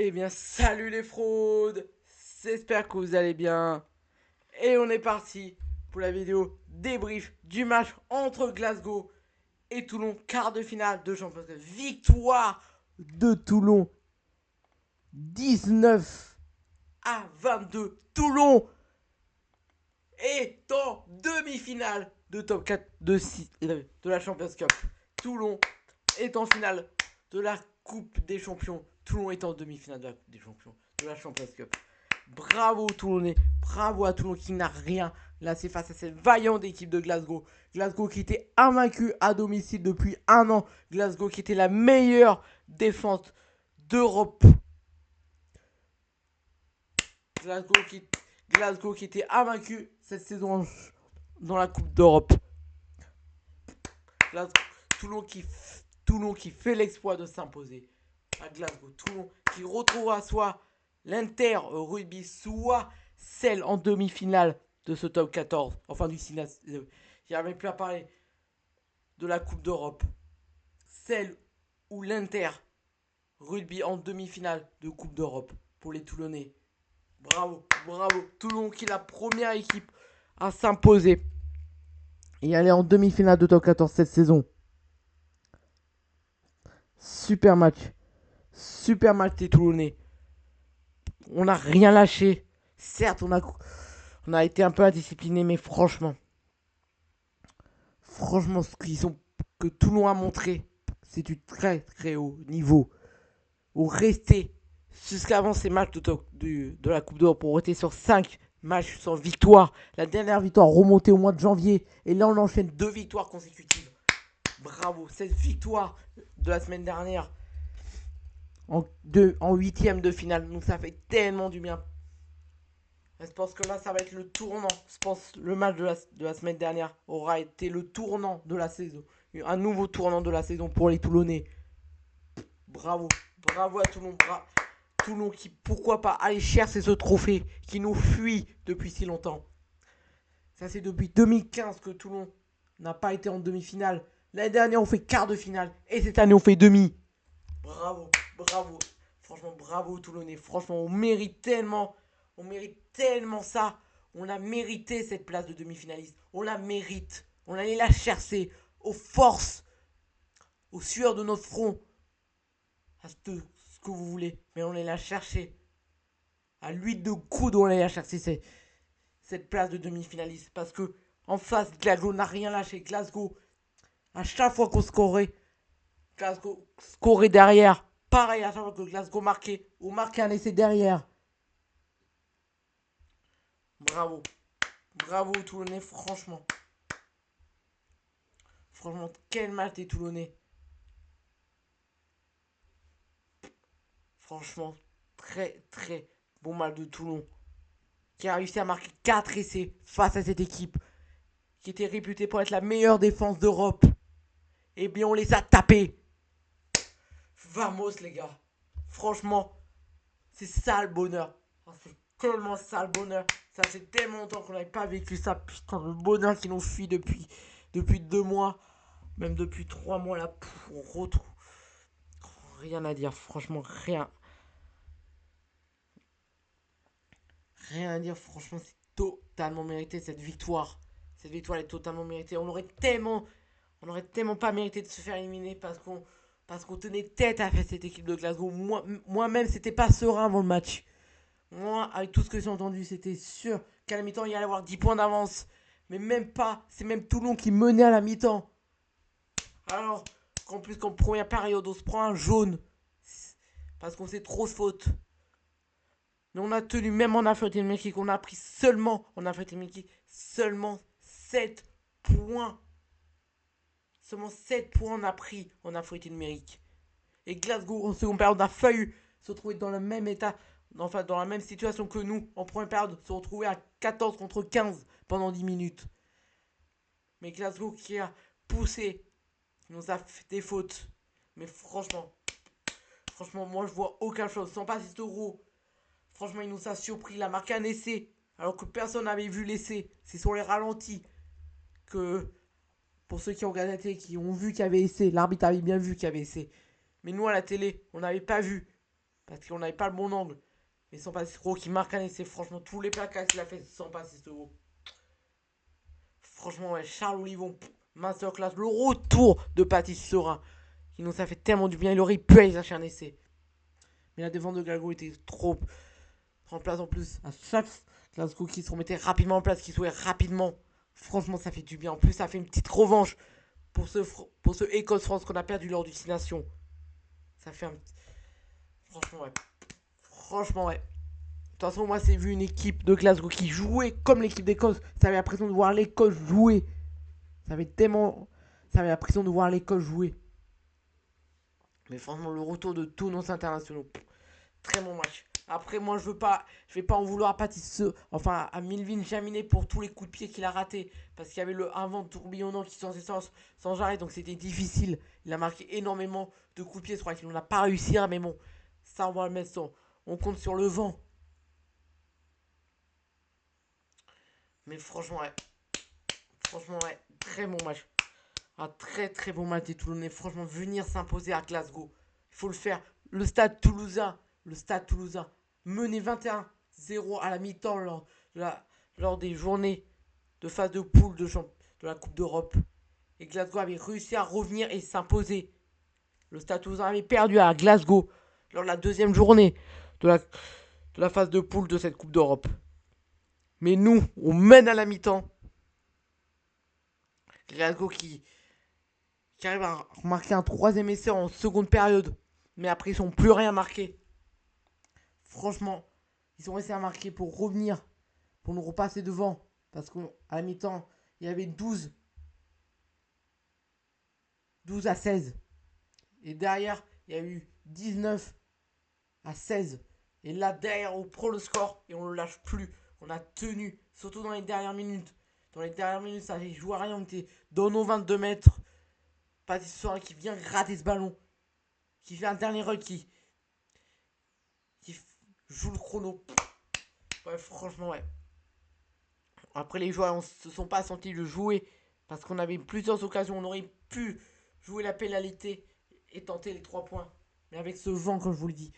Eh bien, salut les fraudes. J'espère que vous allez bien. Et on est parti pour la vidéo débrief du match entre Glasgow et Toulon, quart de finale de Champions League. Victoire de Toulon, 19-22. Toulon est en demi-finale de top 4 de la Champions Cup. Toulon est en finale de la Coupe des Champions. Toulon est en demi-finale de la Coupe des Champions de la Champions Cup. Bravo Toulonnais, bravo à Toulon qui n'a rien laissé face à cette vaillante équipe de Glasgow. Glasgow qui était invaincu à domicile depuis un an. Glasgow qui était la meilleure défense d'Europe. Glasgow qui, Glasgow qui était invaincu cette saison dans la Coupe d'Europe. Toulon qui, Toulon qui fait l'exploit de s'imposer à Glasgow. Toulon qui retrouvera soit l'Inter Rugby, soit celle en demi-finale de ce top 14. Enfin, du Sinas. J'avais plus à parler de la Coupe d'Europe. Celle où l'Inter Rugby en demi-finale de Coupe d'Europe pour les Toulonnais. Bravo, bravo. Toulon qui est la première équipe à s'imposer et aller en demi-finale de top 14 cette saison. Super match. Super match des Toulonnais. On n'a rien lâché. Certes, on a été un peu indiscipliné, mais franchement, que Toulon a montré, c'est du très très haut niveau. Où rester jusqu'avant ces matchs de la Coupe d'Europe, pour rester sur 5 matchs sans victoire. La dernière victoire remontée au mois de janvier. Et là, on enchaîne 2 victoires consécutives. Bravo, cette victoire de la semaine dernière en huitième de finale. Donc ça fait tellement du bien. Je pense que là, ça va être le tournant. Je pense que le match de la semaine dernière aura été le tournant de la saison. Un nouveau tournant de la saison pour les Toulonnais. Bravo. Bravo à Toulon. Toulon qui, pourquoi pas, aller chercher ce trophée qui nous fuit depuis si longtemps. Ça, c'est depuis 2015 que Toulon n'a pas été en demi-finale. L'année dernière, on fait quart de finale. Et cette année, on fait demi. Bravo. Bravo. Franchement, bravo Toulonnais. Franchement, on mérite tellement ça. On a mérité cette place de demi-finaliste. On la mérite. On allait la chercher aux forces, aux sueurs de notre front, à ce que vous voulez. Mais on allait la chercher. À l'huile de coude, on allait la chercher cette place de demi-finaliste. Parce que en face, Glasgow n'a rien lâché. Glasgow, à chaque fois qu'on scorait, Glasgow scorait derrière. Pareil, à chaque fois que Glasgow marquait, ou marquait un essai derrière. Bravo. Bravo aux Toulonnais, franchement. Franchement, quel match des Toulonnais. Franchement, très très bon match de Toulon. Qui a réussi à marquer 4 essais face à cette équipe. Qui était réputée pour être la meilleure défense d'Europe. Eh bien, on les a tapés. Vamos, les gars. Franchement, c'est ça le bonheur. C'est tellement ça le bonheur. Ça fait tellement longtemps qu'on n'avait pas vécu ça. Putain, le bonheur qui nous fuit depuis 2 mois. Même depuis 3 mois là. On retrouve. Rien à dire. Franchement, rien. Rien à dire. Franchement, c'est totalement mérité cette victoire. Cette victoire est totalement méritée. On aurait tellement pas mérité de se faire éliminer parce qu'on tenait tête à faire cette équipe de Glasgow. Moi-même, c'était pas serein avant le match. Moi, avec tout ce que j'ai entendu, c'était sûr qu'à la mi-temps, il y allait avoir 10 points d'avance. Mais même pas. C'est même Toulon qui menait à la mi-temps. Alors qu'en plus, qu'en première période, on se prend un jaune. Parce qu'on s'est trop faute. Mais on a tenu, même en Afrique numérique, on a pris seulement, en Afrique numérique, seulement 7 points. Seulement 7 points on a pris en Afrique numérique. Et Glasgow, en seconde période, a failli se retrouver dans le même état, enfin dans la même situation que nous, en première période, se retrouver à 14 contre 15 pendant 10 minutes. Mais Glasgow qui a poussé, nous a fait des fautes. Mais franchement, moi je vois aucun chose. Sans pas 6 euros. Franchement, il nous a surpris. Il a marqué un essai. Alors que personne n'avait vu l'essai. C'est sur les ralentis que, pour ceux qui ont regardé la télé, qui ont vu qu'il y avait essai, l'arbitre avait bien vu qu'il y avait essai. Mais nous, à la télé, on n'avait pas vu. parce qu'on n'avait pas le bon angle. Mais Sampassero qui marque un essai, franchement, tous les plaquages qu'il a fait, Sampassero. Franchement, ouais, Charles Olivon, masterclass, le retour de Patrice Serin, qui nous a fait tellement du bien, il aurait pu aller chercher un essai. Mais la défense de Glasgow était trop en place en plus. À chaque Glasgow qui se remettait rapidement en place, qui jouait rapidement. Franchement, ça fait du bien. En plus, ça fait une petite revanche pour ce Écosse-France qu'on a perdu lors du 6 Nations. Ça fait un petit... Franchement, ouais. Franchement, ouais. De toute façon, moi, c'est vu une équipe de Glasgow qui jouait comme l'équipe d'Écosse. Ça avait l'impression de voir l'Écosse jouer. Ça avait l'impression de voir l'Écosse jouer. Mais franchement, le retour de tous nos internationaux. Très bon match. Après, moi, je vais pas en vouloir à enfin à Milvin Jaminet pour tous les coups de pied qu'il a ratés. Parce qu'il y avait un vent tourbillonnant qui s'en sans arrêt. Donc c'était difficile. Il a marqué énormément de coups de pied. Je crois qu'il n'en a pas réussi un. Mais bon, ça, on va le mettre sans. On compte sur le vent. Mais franchement, ouais. Franchement, ouais. Très bon match. Un très très bon match des Toulonnais. Franchement, venir s'imposer à Glasgow. Il faut le faire. Le stade toulousain. Mené 21-0 à la mi-temps lors des journées de phase de poule de la Coupe d'Europe. Et Glasgow avait réussi à revenir et s'imposer. Le Stade Toulousain avait perdu à Glasgow lors de la deuxième journée de la phase de poule de cette Coupe d'Europe. Mais nous, on mène à la mi-temps. Glasgow qui arrive à marquer un troisième essai en seconde période. Mais après, ils n'ont plus rien marqué. Franchement, ils ont réussi à marquer pour revenir, pour nous repasser devant. Parce qu'à la mi-temps, il y avait 12 à 16. Et derrière, il y a eu 19-16. Et là, derrière, on prend le score et on ne le lâche plus. On a tenu, surtout dans les dernières minutes. Dans les dernières minutes, ça avait joué à rien. On était dans nos 22 mètres. Patrice Sorin qui vient gratter ce ballon. Qui fait un dernier run qui joue le chrono. Ouais, franchement, ouais. Après, les joueurs ne se sont pas sentis le jouer. Parce qu'on avait plusieurs occasions. On aurait pu jouer la pénalité et tenter les 3 points. Mais avec ce vent, comme je vous le dis,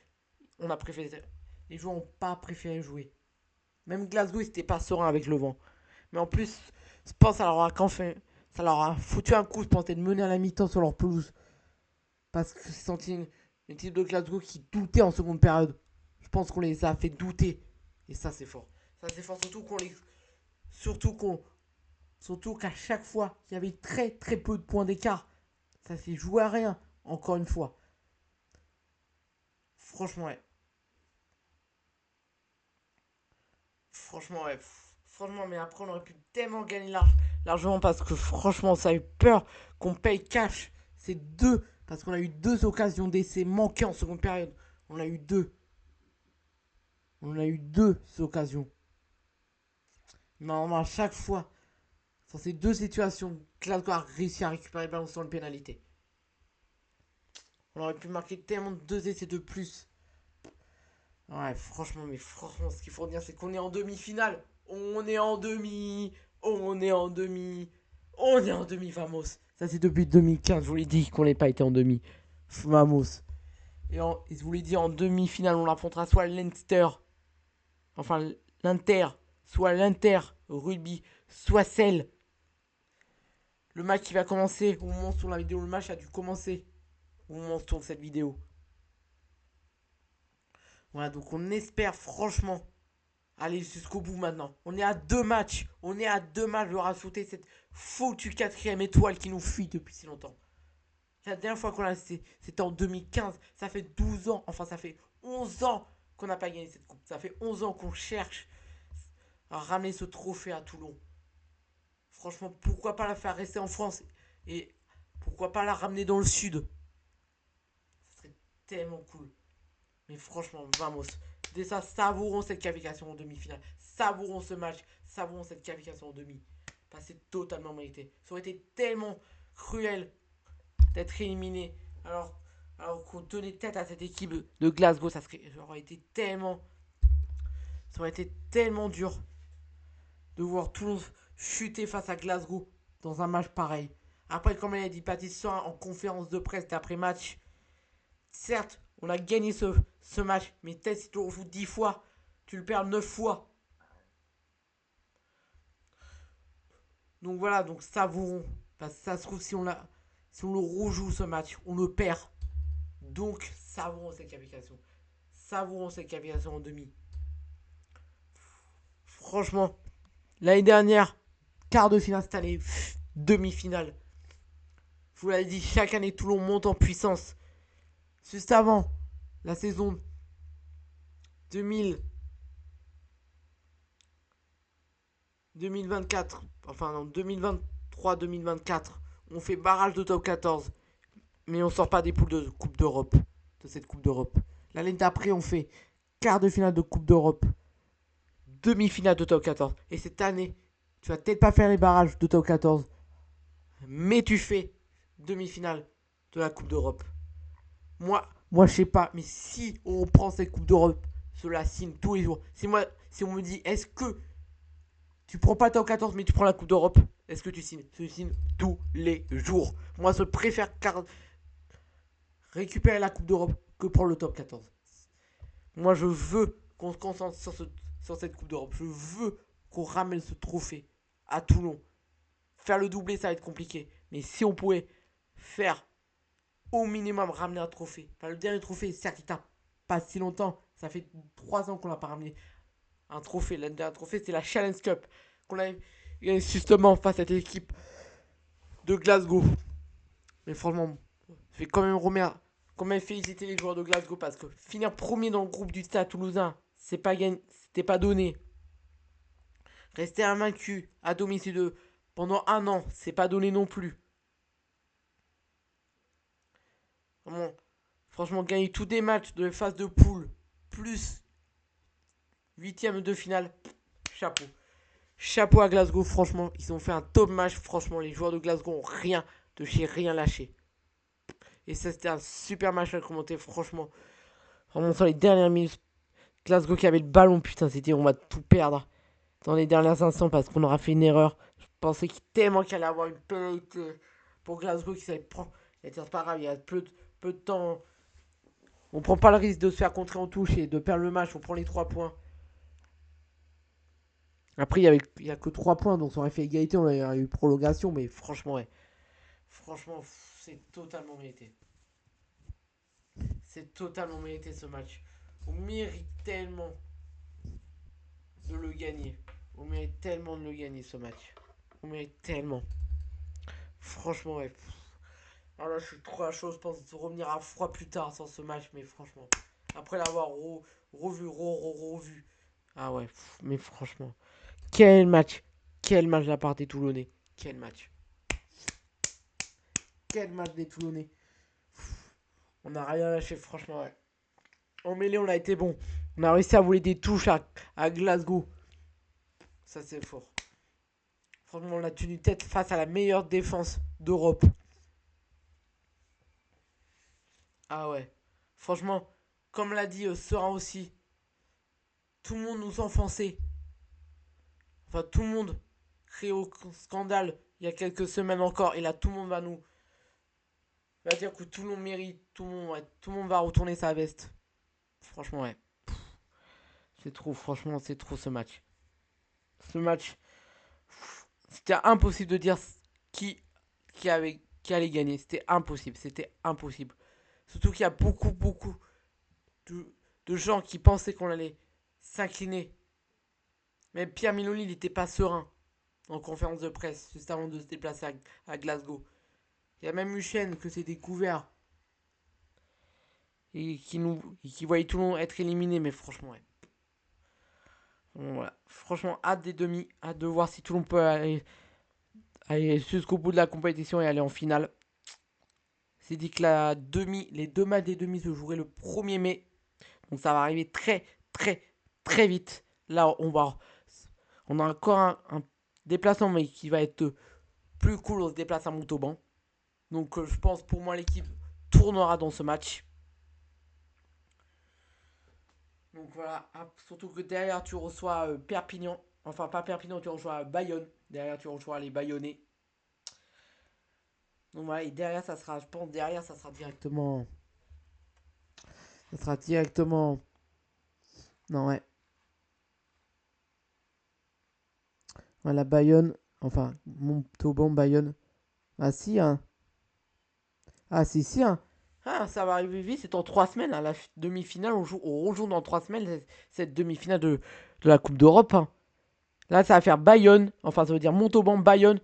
on a préféré. Les joueurs n'ont pas préféré jouer. Même Glasgow, ils n'étaient pas sereins avec le vent. Mais en plus, je pense que ça leur a foutu un coup, je pense, de mener à la mi-temps sur leur pelouse. Parce que c'est senti une équipe de Glasgow qui doutait en seconde période. Je pense qu'on les a fait douter. Et ça, c'est fort. Ça, c'est fort, surtout qu'à chaque fois, il y avait très très peu de points d'écart. Ça s'est joué à rien, encore une fois. Franchement, ouais. Franchement, ouais. Franchement, mais après, on aurait pu tellement gagner largement parce que franchement, ça a eu peur qu'on paye cash. C'est deux. Parce qu'on a eu 2 occasions d'essai manquées en seconde période. On a eu deux. On a eu 2 occasions. Normalement, à chaque fois, dans ces 2 situations, Glasgow a réussi à récupérer le ballon sans le pénalité. On aurait pu marquer tellement de 2 essais de plus. Ouais, franchement, ce qu'il faut dire, c'est qu'on est en demi-finale. On est en demi. On est en demi. On est en demi, Vamos. Ça, c'est depuis 2015. Je vous l'ai dit qu'on n'ait pas été en demi. Vamos. Et je vous l'ai dit, en demi-finale, on affrontera soit l'Leinster. Enfin, l'Inter. Soit l'Inter rugby. Soit celle. Le match qui va commencer au moment où on tourne la vidéo. Le match a dû commencer au moment où on tourne cette vidéo. Voilà, donc on espère franchement aller jusqu'au bout maintenant. On est à 2 matchs. On est à 2 matchs de rajouter cette foutue 4ème étoile qui nous fuit depuis si longtemps. La dernière fois qu'on l'a, c'était en 2015. Ça fait 12 ans, enfin ça fait 11 ans qu'on n'a pas gagné cette coupe. Ça fait 11 ans qu'on cherche à ramener ce trophée à Toulon. Franchement, pourquoi pas la faire rester en France et pourquoi pas la ramener dans le sud. Ce serait tellement cool. Mais franchement, vamos. Dès ça, savourons cette qualification en demi-finale. Savourons ce match. Savourons cette qualification en demi. Parce que c'est totalement mérité. Ça aurait été tellement cruel d'être éliminé. Alors qu'on tenait tête à cette équipe de Glasgow, ça aurait été tellement dur de voir Toulon chuter face à Glasgow dans un match pareil. Après, comme elle a dit Patrice Soin en conférence de presse d'après-match, certes, On a gagné ce match. Mais peut-être si tu le rejoues 10 fois, tu le perds 9 fois. Donc voilà, donc savourons. Parce que ça se trouve, si on le rejoue ce match, on le perd. Donc savourons cette qualification. Savourons cette qualification en demi. Franchement, l'année dernière, quart de finale cette année, demi-finale. Je vous l'avais dit, chaque année, Toulon monte en puissance. Juste avant la saison 2000, 2024, enfin non, 2023-2024, on fait barrage de top 14, mais on sort pas des poules de Coupe d'Europe, de cette Coupe d'Europe. L'année d'après, on fait quart de finale de Coupe d'Europe, demi-finale de top 14. Et cette année, tu vas peut-être pas faire les barrages de top 14, mais tu fais demi-finale de la Coupe d'Europe. Moi, je sais pas, mais si on prend cette Coupe d'Europe, je la signe tous les jours. Si on me dit, est-ce que tu prends pas top 14, mais tu prends la Coupe d'Europe, est-ce que tu signes? Je signe tous les jours. Moi, je préfère récupérer la Coupe d'Europe que prendre le top 14. Moi, je veux qu'on se concentre sur cette Coupe d'Europe. Je veux qu'on ramène ce trophée à Toulon. Faire le doublé, ça va être compliqué. Mais si on pouvait faire au minimum ramener un trophée. Enfin, le dernier trophée, certes, il t'a pas si longtemps. Ça fait 3 ans qu'on l'a pas ramené. Un trophée. Le dernier trophée, c'était la Challenge Cup. Qu'on a gagné justement face à cette équipe de Glasgow. Mais franchement, je vais quand même féliciter les joueurs de Glasgow parce que finir premier dans le groupe du Stade Toulousain, c'était pas donné. Rester invaincu à domicile pendant un an, c'est pas donné non plus. Vraiment, franchement, gagner tous des matchs de phase de poule, plus huitième de finale, chapeau. Chapeau à Glasgow, franchement, ils ont fait un top match. Franchement, les joueurs de Glasgow ont rien de chez rien lâché. Et ça, c'était un super match à commenter, franchement. Vraiment, sur les dernières minutes, Glasgow qui avait le ballon, putain, c'était on va tout perdre dans les derniers instants parce qu'on aura fait une erreur. Je pensais tellement qu'il allait avoir une pénalité pour Glasgow qui savait prendre. C'est pas grave, il y a peu de temps. On prend pas le risque de se faire contrer en touche et de perdre le match. On prend les 3 points. Après, il y a que 3 points, donc ça aurait fait égalité. On aurait eu prolongation, mais franchement, ouais. Franchement, c'est totalement mérité. C'est totalement mérité ce match. On mérite tellement de le gagner. On mérite tellement de le gagner ce match. On mérite tellement. Franchement, ouais. Alors là, je suis trop à chaud. Je pense de revenir à froid plus tard sans ce match, mais franchement. Après l'avoir revu. Ah ouais, mais franchement. Quel match. Quel match de la part des Toulonnais. Quel match. Quel match des Toulonnais. On n'a rien lâché, franchement, ouais. En mêlée, on a été bon. On a réussi à voler des touches à Glasgow. Ça, c'est fort. Franchement, on a tenu tête face à la meilleure défense d'Europe. Ah ouais. Franchement, comme l'a dit Serein aussi, tout le monde nous enfonçait. Enfin, tout le monde criait au scandale il y a quelques semaines encore. Et là, tout le monde va dire que tout le monde mérite. Tout le monde va retourner sa veste. Franchement, ouais. C'est trop, franchement, c'est trop ce match. Ce match, c'était impossible de dire qui, qui allait gagner. C'était impossible. C'était impossible. Surtout qu'il y a beaucoup de, de gens qui pensaient qu'on allait s'incliner. Mais Pierre Miloli, il n'était pas serein en conférence de presse juste avant de se déplacer à Glasgow. Il y a même Uchenne que c'est découvert et qui voyait tout le monde être éliminé. Mais franchement, ouais. Bon, voilà. Franchement, hâte des demi, hâte de voir si tout le monde peut aller jusqu'au bout de la compétition et aller en finale. C'est dit que les deux matchs des demi se joueraient le 1er mai. Donc ça va arriver très vite. Là, on a encore un déplacement, mais qui va être plus cool. On se déplace à Montauban. Donc je pense pour moi l'équipe tournera dans ce match. Donc voilà, surtout que derrière tu reçois Perpignan. Enfin pas Perpignan, tu reçois Bayonne. Derrière tu reçois les Bayonnais. Donc voilà, et derrière ça sera, je pense derrière ça sera directement Ça sera directement... Non, ouais. Voilà, Bayonne. Enfin, Montauban, Bayonne. Ah si, hein. Ah si, si, hein. Ah, ça va arriver vite, c'est en 3 semaines, hein, la demi-finale, on rejoue dans 3 semaines cette demi-finale de la Coupe d'Europe, hein. Là, ça va faire Bayonne, enfin ça veut dire Montauban, Bayonne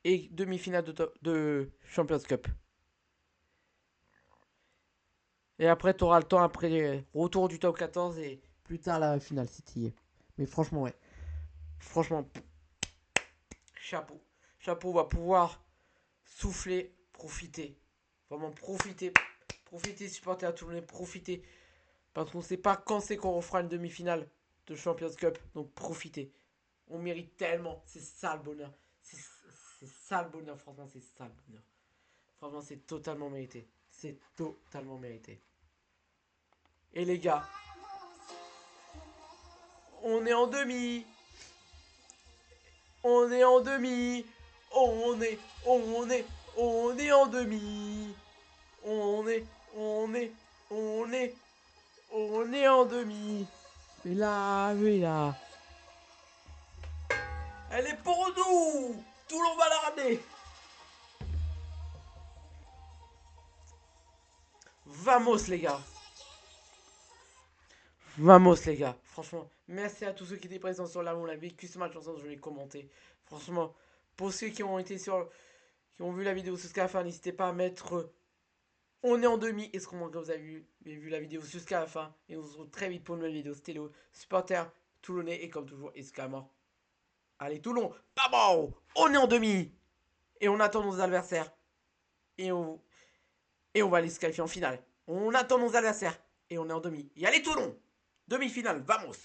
et demi-finale de Champions Cup. Et après, tu auras le temps, après retour du top 14 et plus tard la finale si tu y es. Mais franchement, ouais. Franchement, chapeau. Chapeau, on va pouvoir souffler, profiter. Vraiment profiter. Profiter, supporter à tout le monde, profiter. Parce qu'on ne sait pas quand c'est qu'on refera une demi-finale de Champions Cup. Donc profitez. On mérite tellement. C'est ça le bonheur. C'est ça le bonheur, franchement, c'est ça le bonheur. Franchement, c'est totalement mérité. C'est totalement mérité. Et les gars, on est en demi. On est en demi. On est, on est, on est en demi. On est, on est, on est, on est en demi. Mais là. Elle est pour nous. Toulon va la ramener. Vamos les gars. Vamos les gars. Franchement, merci à tous ceux qui étaient présents sur la on a vécu ce match ensemble, je l'ai commenté. Franchement, pour ceux qui ont été qui ont vu la vidéo jusqu'à la fin, n'hésitez pas à mettre on est en demi. Est-ce que vous avez vu la vidéo jusqu'à la fin. Et on se retrouve très vite pour une nouvelle vidéo. C'était le supporter toulonnais et comme toujours, Escama. Allez Toulon, babo. On est en demi. Et on attend nos adversaires. Et on, et on va aller se qualifier en finale. On attend nos adversaires. Et on est en demi. Et allez Toulon. Demi-finale, vamos.